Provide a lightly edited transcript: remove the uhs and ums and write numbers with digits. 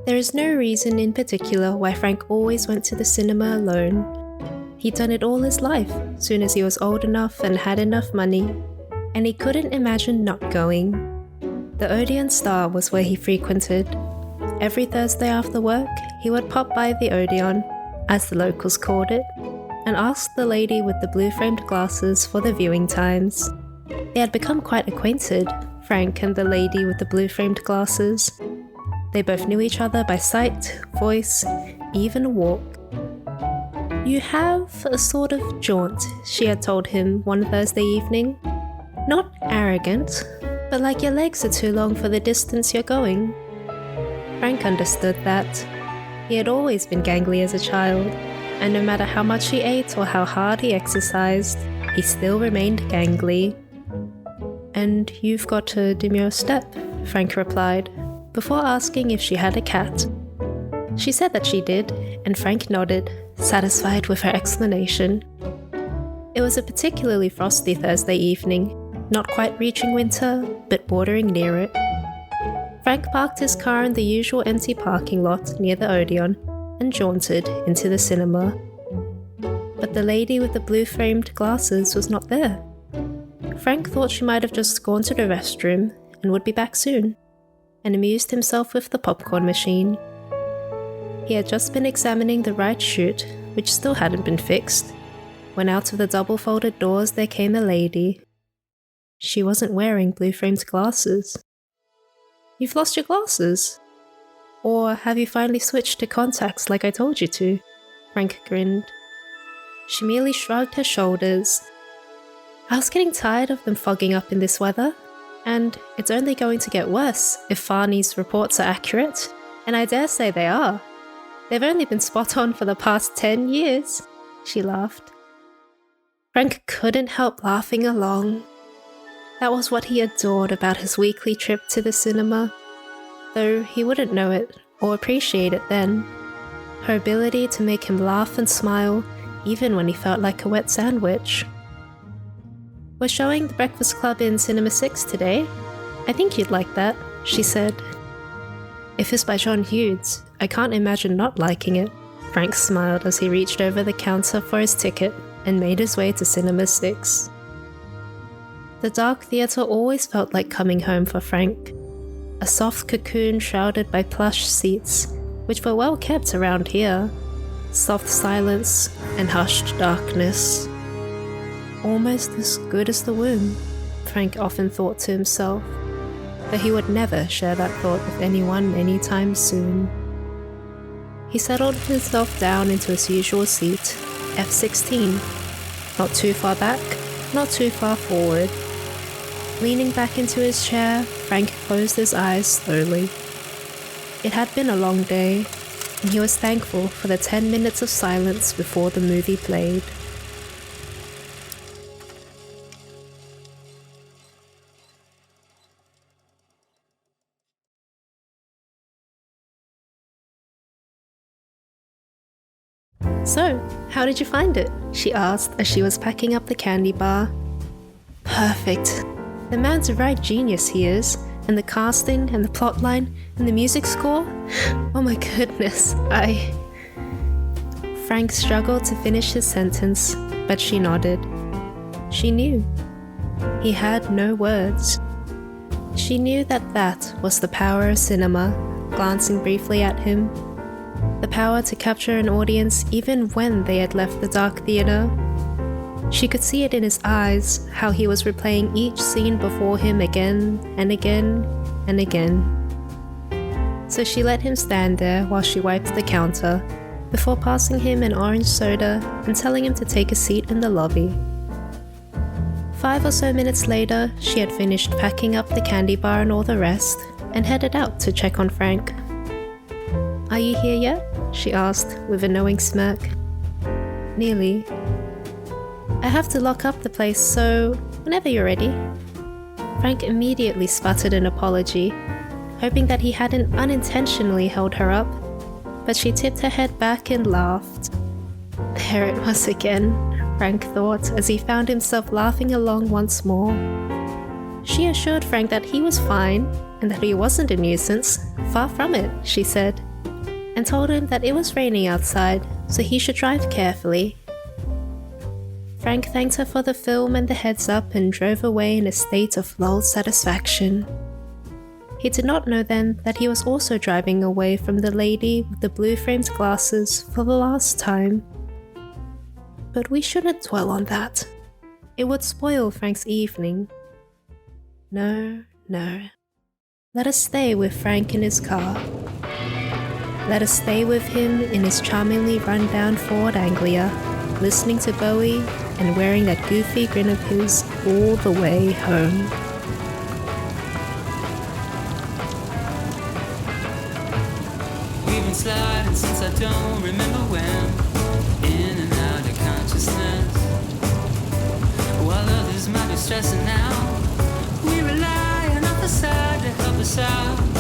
There is no reason in particular why Frank always went to the cinema alone. He'd done it all his life, soon as he was old enough and had enough money, and he couldn't imagine not going. The Odeon Star was where he frequented. Every Thursday after work, he would pop by the Odeon, as the locals called it, and ask the lady with the blue-framed glasses for the viewing times. They had become quite acquainted, Frank and the lady with the blue-framed glasses. They both knew each other by sight, voice, even walk. "You have a sort of jaunt," she had told him one Thursday evening. "Not arrogant, but like your legs are too long for the distance you're going." Frank understood that. He had always been gangly as a child, and no matter how much he ate or how hard he exercised, he still remained gangly. "And you've got a demure step," Frank replied, before asking if she had a cat. She said that she did, and Frank nodded, satisfied with her explanation. It was a particularly frosty Thursday evening, not quite reaching winter, but bordering near it. Frank parked his car in the usual empty parking lot near the Odeon and jaunted into the cinema. But the lady with the blue-framed glasses was not there. Frank thought she might have just gone to the restroom and would be back soon, and amused himself with the popcorn machine. He had just been examining the right chute, which still hadn't been fixed, when out of the double-folded doors there came a lady. She wasn't wearing blue-framed glasses. "You've lost your glasses? Or have you finally switched to contacts like I told you to?" Frank grinned. She merely shrugged her shoulders. "I was getting tired of them fogging up in this weather, and it's only going to get worse if Farney's reports are accurate, and I dare say they are. They've only been spot on for the past 10 years, she laughed. Frank couldn't help laughing along. That was what he adored about his weekly trip to the cinema, though he wouldn't know it or appreciate it then. Her ability to make him laugh and smile, even when he felt like a wet sandwich. "We're showing The Breakfast Club in Cinema 6 today. I think you'd like that," she said. "If it's by John Hughes, I can't imagine not liking it," Frank smiled as he reached over the counter for his ticket and made his way to Cinema 6. The dark theatre always felt like coming home for Frank. A soft cocoon shrouded by plush seats, which were well kept around here. Soft silence and hushed darkness. Almost as good as the womb, Frank often thought to himself, but he would never share that thought with anyone anytime soon. He settled himself down into his usual seat, F16. Not too far back, not too far forward. Leaning back into his chair, Frank closed his eyes slowly. It had been a long day, and he was thankful for the 10 minutes of silence before the movie played. "So, how did you find it?" she asked as she was packing up the candy bar. "Perfect. The man's a right genius, he is, and the casting and the plotline and the music score. Oh my goodness, Frank struggled to finish his sentence, but she nodded. She knew. He had no words. She knew that was the power of cinema, glancing briefly at him. The power to capture an audience even when they had left the dark theatre. She could see it in his eyes, how he was replaying each scene before him again and again and again. So she let him stand there while she wiped the counter, before passing him an orange soda and telling him to take a seat in the lobby. 5 or so minutes later, she had finished packing up the candy bar and all the rest, and headed out to check on Frank. "Are you here yet?" she asked, with a knowing smirk. "Nearly. I have to lock up the place, so whenever you're ready." Frank immediately sputtered an apology, hoping that he hadn't unintentionally held her up, but she tipped her head back and laughed. There it was again, Frank thought, as he found himself laughing along once more. She assured Frank that he was fine, and that he wasn't a nuisance. Far from it, she said, and told him that it was raining outside, so he should drive carefully. Frank thanked her for the film and the heads up and drove away in a state of lulled satisfaction. He did not know then that he was also driving away from the lady with the blue-framed glasses for the last time. But we shouldn't dwell on that. It would spoil Frank's evening. No. Let us stay with Frank in his car. Let us stay with him in his charmingly run-down Ford Anglia, listening to Bowie and wearing that goofy grin of his all the way home. We've been sliding since I don't remember when, in and out of consciousness. While others might be stressing out, we rely on our facade to help us out.